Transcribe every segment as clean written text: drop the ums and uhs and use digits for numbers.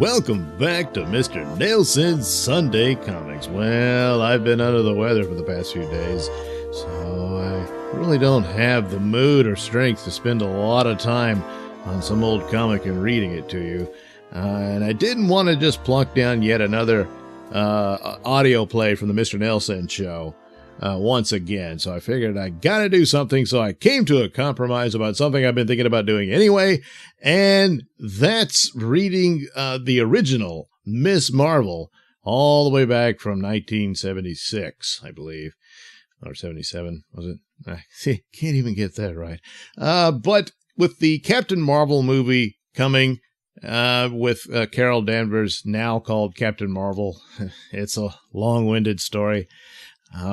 welcome back to Mr. Nailsin's Sunday Comics. Well, I've been under the weather for the past few days, so I really don't have the mood or strength to spend a lot of time on some old comic and reading it to you. And I didn't want to just plunk down yet another audio play from the Mr. Nailsin Show once again. So I figured I gotta do something, so I came to a compromise about something I've been thinking about doing anyway, and that's reading the original Ms. Marvel all the way back from 1976, I believe. Or 77, was it? See, can't even get that right. But with the Captain Marvel movie coming, with Carol Danvers, now called Captain Marvel. It's a long-winded story.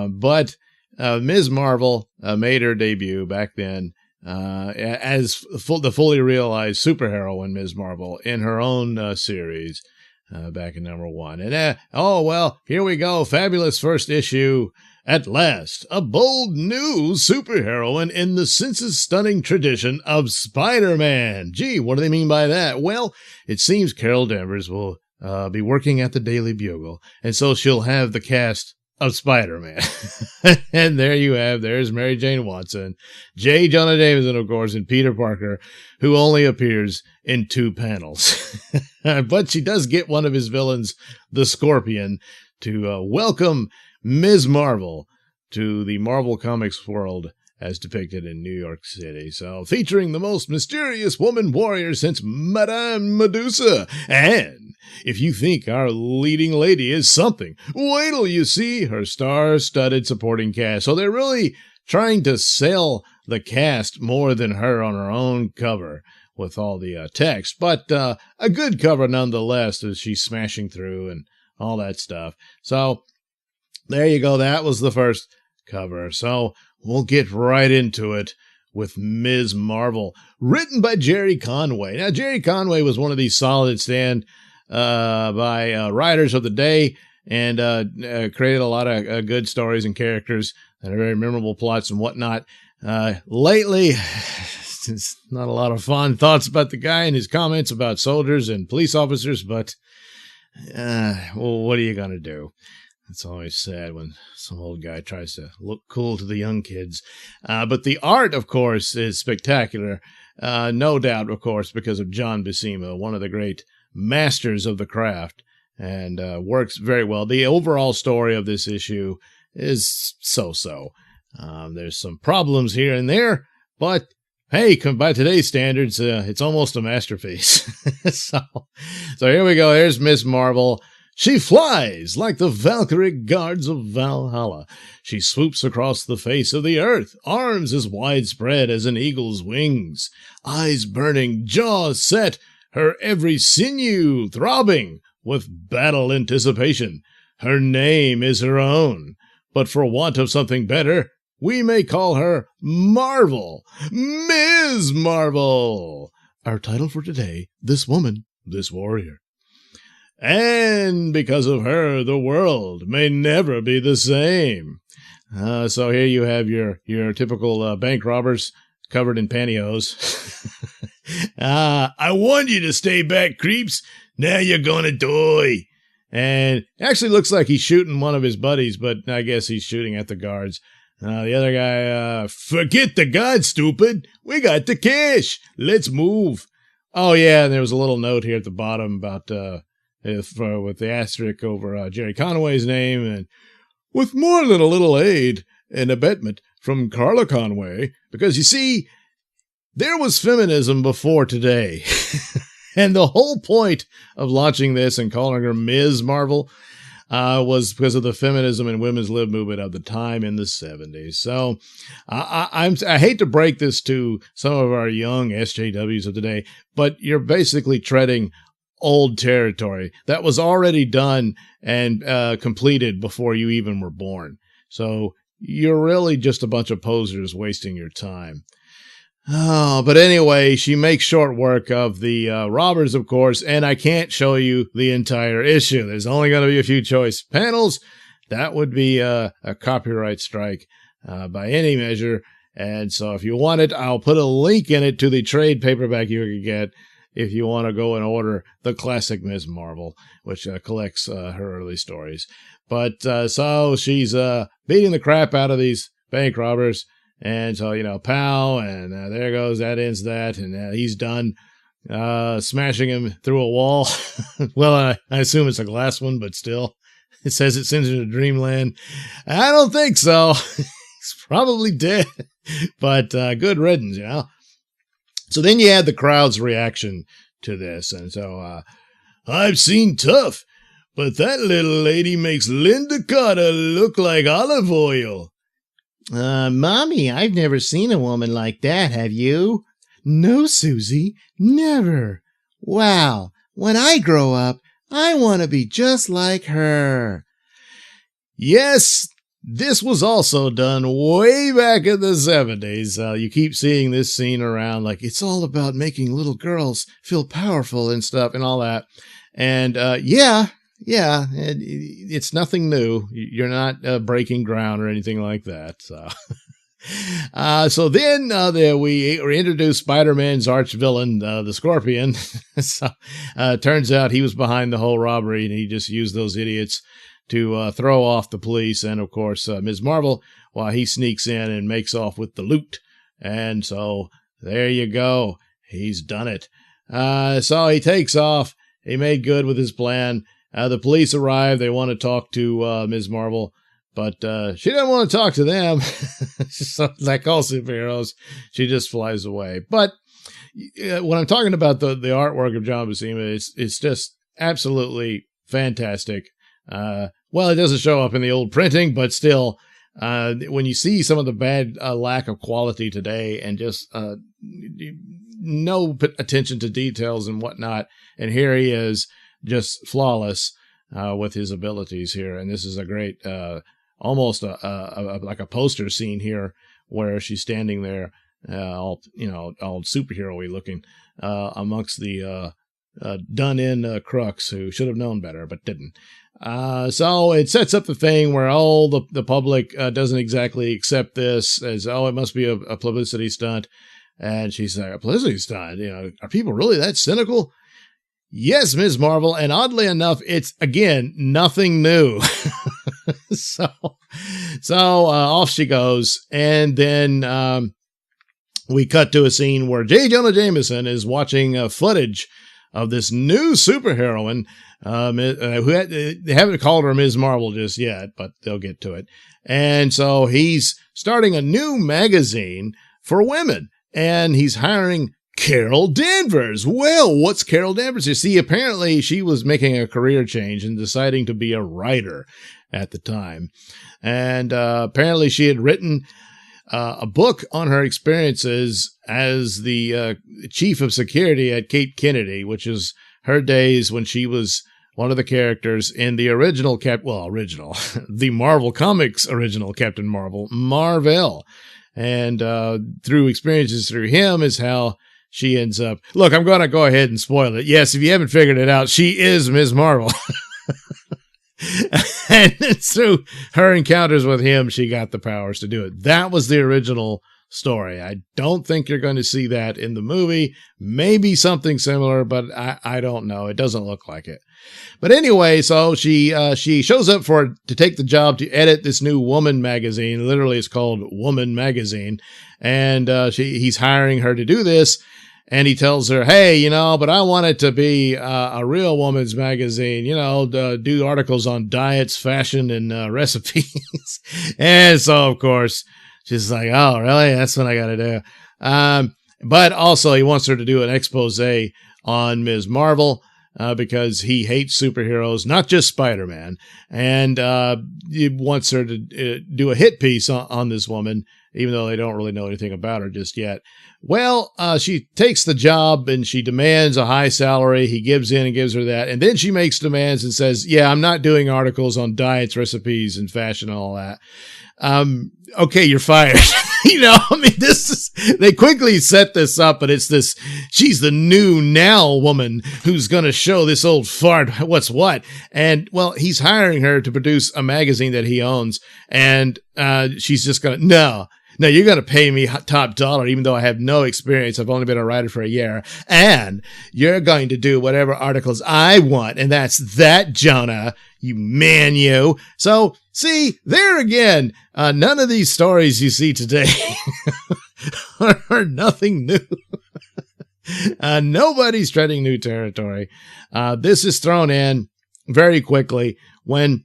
But Ms. Marvel made her debut back then as the fully realized superheroine Ms. Marvel in her own series back in #1. And oh, well, here we go. Fabulous first issue. At last, a bold new superheroine in the senses-stunning tradition of Spider-Man. Gee, what do they mean by that? Well, it seems Carol Danvers will be working at the Daily Bugle, and so she'll have the cast of Spider-Man. And there you have, there's Mary Jane Watson, J. Jonah Jameson, of course, and Peter Parker, who only appears in 2 panels. But she does get one of his villains, the Scorpion, to welcome Ms. Marvel to the Marvel Comics world as depicted in New York City. So, featuring the most mysterious woman warrior since Madame Medusa. And if you think our leading lady is something, wait till you see her star-studded supporting cast. So they're really trying to sell the cast more than her on her own cover with all the text. But a good cover nonetheless as she's smashing through and all that stuff. So there you go. That was the first cover. So we'll get right into it with Ms. Marvel, written by Jerry Conway. Now, Jerry Conway was one of these solid stand by writers of the day, and created a lot of good stories and characters and very memorable plots and whatnot. Lately, it's not a lot of fond thoughts about the guy and his comments about soldiers and police officers, but well, what are you going to do? It's always sad when some old guy tries to look cool to the young kids. But the art, of course, is spectacular. No doubt, of course, because of John Buscema, one of the great masters of the craft, and works very well. The overall story of this issue is so-so. There's some problems here and there, but hey, by today's standards, it's almost a masterpiece. So here we go. Here's Ms. Marvel. She flies like the Valkyrie guards of Valhalla. She swoops across the face of the earth, arms as widespread as an eagle's wings, eyes burning, jaws set, her every sinew throbbing with battle anticipation. Her name is her own, but for want of something better, we may call her Marvel. Ms. Marvel! Our title for today, This Woman, This Warrior. And because of her, the world may never be the same. So here you have your typical bank robbers covered in pantyhose. I warned you to stay back, creeps. Now you're gonna die. And actually looks like he's shooting one of his buddies, but I guess he's shooting at the guards. The other guy, forget the guards, stupid. We got the cash. Let's move. Oh, yeah, and there was a little note here at the bottom about with the asterisk over Jerry Conway's name, and with more than a little aid and abetment from Carla Conway, because you see, there was feminism before today. And the whole point of launching this and calling her Ms. Marvel was because of the feminism and women's lib movement of the time in the 70s. So I hate to break this to some of our young SJWs of today, but you're basically treading old territory that was already done and completed before you even were born. So you're really just a bunch of posers wasting your time. Oh, but anyway, she makes short work of the robbers, of course, and I can't show you the entire issue. There's only going to be a few choice panels. That would be a copyright strike by any measure. And so if you want it, I'll put a link in it to the trade paperback you can get if you want to go and order the classic Ms. Marvel, which collects her early stories. But so she's beating the crap out of these bank robbers. And so, pow, and there goes, that ends that, and he's done smashing him through a wall. Well, I assume it's a glass one, but still, it says it sends him to dreamland. I don't think so. He's probably dead, but good riddance, So then you had the crowd's reaction to this, and so, I've seen tough, but that little lady makes Linda Carter look like olive oil. Mommy, I've never seen a woman like that, have you? No, Susie, never. Wow, when I grow up, I want to be just like her. Yes, this was also done way back in the 70s. You keep seeing this scene around, like, it's all about making little girls feel powerful and stuff and all that. And, yeah, it's nothing new. You're not breaking ground or anything like that. So, so then we introduced Spider-Man's arch villain, the Scorpion. So, turns out he was behind the whole robbery, and he just used those idiots to throw off the police. And of course, Ms. Marvel, while he sneaks in and makes off with the loot. And so there you go. He's done it. So he takes off. He made good with his plan. The police arrive. They want to talk to Ms. Marvel, but she doesn't want to talk to them. So, like all superheroes, she just flies away. But when I'm talking about the artwork of John Buscema, it's just absolutely fantastic. Well, it doesn't show up in the old printing, but still, when you see some of the bad lack of quality today and just no attention to details and whatnot, and here he is, just flawless with his abilities here. And this is a great, almost like a poster scene here where she's standing there, all superhero-y looking, amongst the done-in crooks who should have known better but didn't. So it sets up the thing where all the public doesn't exactly accept this as, it must be a publicity stunt. And she's like, a publicity stunt? Are people really that cynical? Yes, Ms. Marvel, and oddly enough, it's, again, nothing new. So off she goes, and then we cut to a scene where J. Jonah Jameson is watching footage of this new superheroine, they haven't called her Ms. Marvel just yet, but they'll get to it. And so he's starting a new magazine for women, and he's hiring Carol Danvers. Well, what's Carol Danvers? You see, apparently she was making a career change and deciding to be a writer at the time. And apparently she had written a book on her experiences as the chief of security at Cape Kennedy, which is her days when she was one of the characters in the original, the Marvel Comics original Captain Marvel, Marvel. And through experiences through him is how she ends up. Look, I'm going to go ahead and spoil it. Yes, if you haven't figured it out, she is Ms. Marvel. And it's through her encounters with him, she got the powers to do it. That was the original story. I don't think you're going to see that in the movie. Maybe something similar, but I don't know. It doesn't look like it. But anyway, so she shows up to take the job to edit this new Woman magazine. Literally, it's called Woman Magazine. And he's hiring her to do this. And he tells her, hey, but I want it to be a real woman's magazine, do articles on diets, fashion, and recipes. And so, of course, she's like, oh, really? That's what I got to do. But also, he wants her to do an expose on Ms. Marvel because he hates superheroes, not just Spider-Man. And he wants her to do a hit piece on this woman, even though they don't really know anything about her just yet. Well, she takes the job and she demands a high salary. He gives in and gives her that. And then she makes demands and says, yeah, I'm not doing articles on diets, recipes, and fashion and all that. Okay, you're fired. They quickly set this up, but it's this, she's the new now woman who's going to show this old fart what's what. And, well, he's hiring her to produce a magazine that he owns. And, she's just going to, Now, you're going to pay me top dollar, even though I have no experience. I've only been a writer for a year. And you're going to do whatever articles I want. And that's that, Jonah, you man, you. So, see, there again, none of these stories you see today are nothing new. Nobody's treading new territory. This is thrown in very quickly when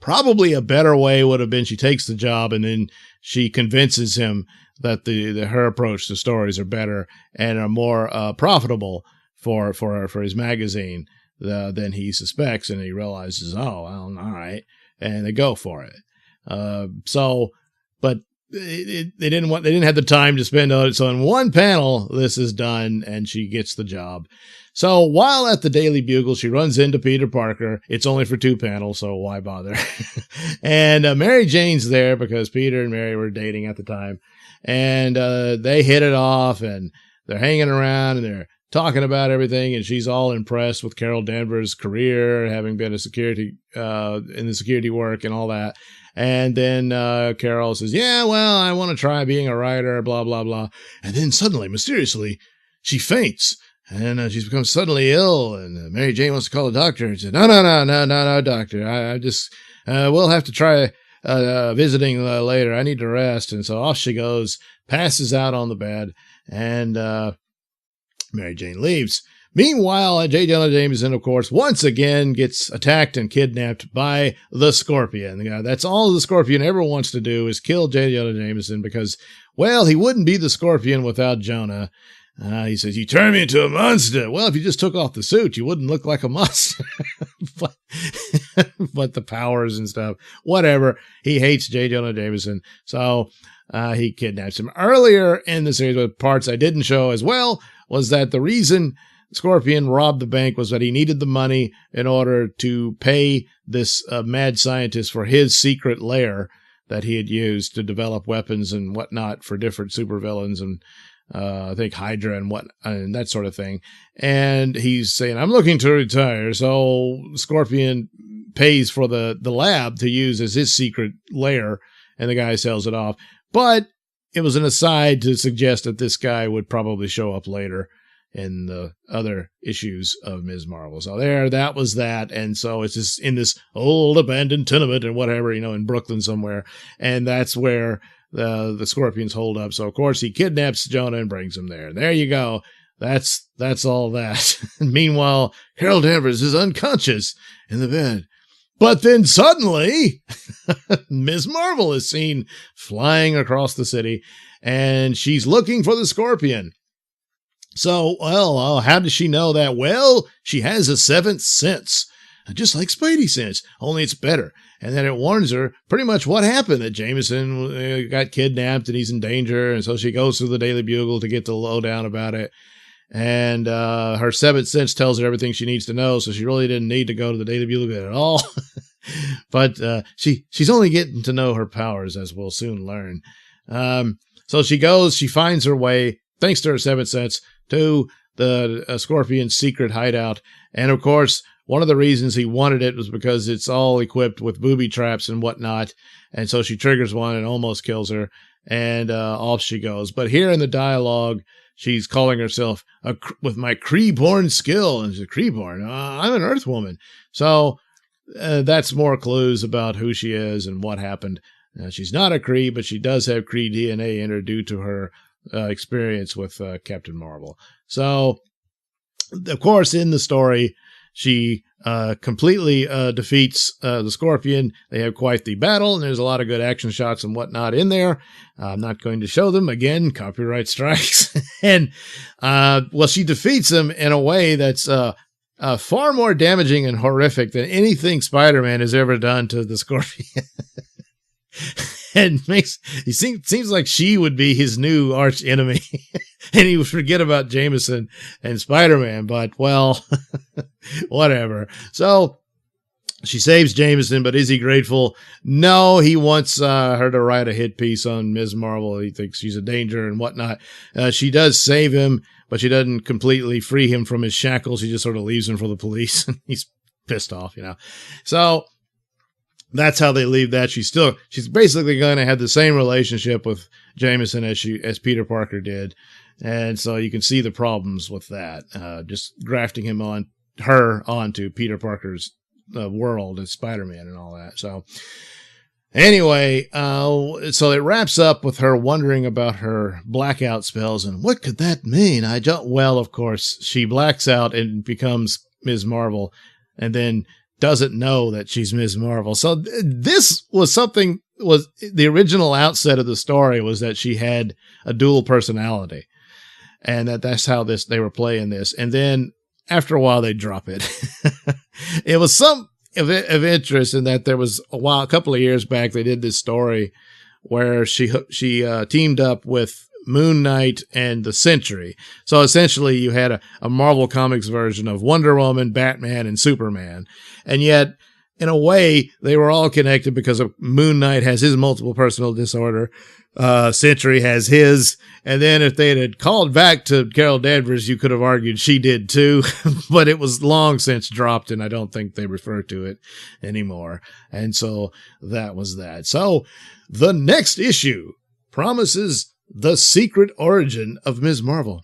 probably a better way would have been she takes the job and then she convinces him that her approach to stories are better and are more profitable for his magazine than he suspects, and he realizes, oh, well, all right, and they go for it. But they didn't have the time to spend on it. So in one panel, this is done, and she gets the job. So while at the Daily Bugle, she runs into Peter Parker. It's only for 2 panels, so why bother? And Mary Jane's there because Peter and Mary were dating at the time. And they hit it off, and they're hanging around, and they're talking about everything. And she's all impressed with Carol Danvers' career, having been a security in the security work and all that. And then Carol says, yeah, well, I want to try being a writer, blah, blah, blah. And then suddenly, mysteriously, she faints. And she's become suddenly ill, and Mary Jane wants to call a doctor. And said, no, doctor. I just, we'll have to try visiting later. I need to rest. And so off she goes, passes out on the bed, and Mary Jane leaves. Meanwhile, J. Jonah Jameson, of course, once again gets attacked and kidnapped by the Scorpion. That's all the Scorpion ever wants to do is kill J. Jonah Jameson because, well, he wouldn't be the Scorpion without Jonah. He says, you turn me into a monster. Well, if you just took off the suit, you wouldn't look like a monster. but the powers and stuff, whatever. He hates J. Jonah Jameson. So he kidnaps him. Earlier in the series, with parts I didn't show as well, was that the reason Scorpion robbed the bank was that he needed the money in order to pay this mad scientist for his secret lair that he had used to develop weapons and whatnot for different supervillains and I think Hydra and that sort of thing. And he's saying, I'm looking to retire. So Scorpion pays for the lab to use as his secret lair, and the guy sells it off. But it was an aside to suggest that this guy would probably show up later in the other issues of Ms. Marvel. So that was that. And so it's just in this old abandoned tenement and whatever, in Brooklyn somewhere. And that's where the Scorpions hold up. So of course he kidnaps Jonah and brings him there. There you go. That's all that. Meanwhile, Carol Danvers is unconscious in the bed. But then suddenly, Ms. Marvel is seen flying across the city, and she's looking for the Scorpion. So, well, how does she know that? Well, she has a 7th sense, just like Spidey sense, only it's better. And then it warns her pretty much what happened, that Jameson got kidnapped and he's in danger. And so she goes to the Daily Bugle to get the lowdown about it. And her 7th sense tells her everything she needs to know, so she really didn't need to go to the Daily Bugle at all. But she's only getting to know her powers, as we'll soon learn. So she goes, she finds her way, thanks to her 7th sense, to the Scorpion's secret hideout. And of course, one of the reasons he wanted it was because it's all equipped with booby traps and whatnot. And so she triggers one and almost kills her. And off she goes. But here in the dialogue, she's calling herself with my Kree-born skill. And she's Kree-born. I'm an Earth woman. So that's more clues about who she is and what happened. She's not a Kree, but she does have Kree DNA in her due to her experience with Captain Marvel. So, of course, in the story, she completely defeats the Scorpion. They have quite the battle, and there's a lot of good action shots and whatnot in there. I'm not going to show them. Again, copyright strikes. And, well, she defeats him in a way that's far more damaging and horrific than anything Spider-Man has ever done to the Scorpion. And seems like she would be his new arch enemy. And he would forget about Jameson and Spider-Man, but, well, whatever. So she saves Jameson, but is he grateful? No, he wants her to write a hit piece on Ms. Marvel. He thinks she's a danger and whatnot. She does save him, but she doesn't completely free him from his shackles. She just sort of leaves him for the police, and he's pissed off, So that's how they leave that. She's basically going to have the same relationship with Jameson as Peter Parker did. And so you can see the problems with that, just grafting her onto Peter Parker's world as Spider-Man and all that. So anyway, so it wraps up with her wondering about her blackout spells and what could that mean? Well, of course, she blacks out and becomes Ms. Marvel and then doesn't know that she's Ms. Marvel. So this was the original outset of the story was that she had a dual personality, and that's how they were playing this. And then after a while they drop it. It was some of interest in that there was a couple of years back, they did this story where she teamed up with Moon Knight and the Sentry. So essentially you had a Marvel Comics version of Wonder Woman, Batman, and Superman. And yet, in a way, they were all connected because Moon Knight has his multiple personal disorder. Sentry has his. And then if they had called back to Carol Danvers, you could have argued she did too. But it was long since dropped, and I don't think they refer to it anymore. And so that was that. So the next issue promises the secret origin of Ms. Marvel.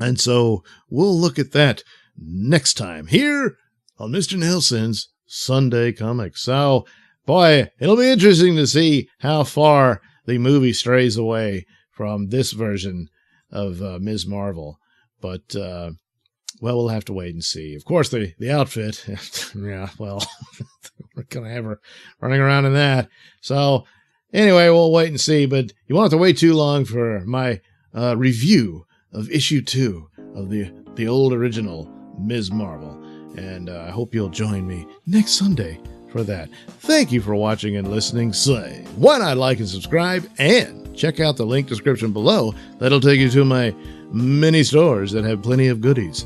And so we'll look at that next time here on Mr. Nailsin's Sunday Comics. So, boy, it'll be interesting to see how far the movie strays away from this version of Ms. Marvel. But, well, we'll have to wait and see. Of course, the outfit, yeah, well, we're going to have her running around in that. So, anyway, we'll wait and see, but you won't have to wait too long for my review of issue 2 of the old original Ms. Marvel. And I hope you'll join me next Sunday for that. Thank you for watching and listening. Say, why not like and subscribe, and check out the link description below. That'll take you to my mini stores that have plenty of goodies.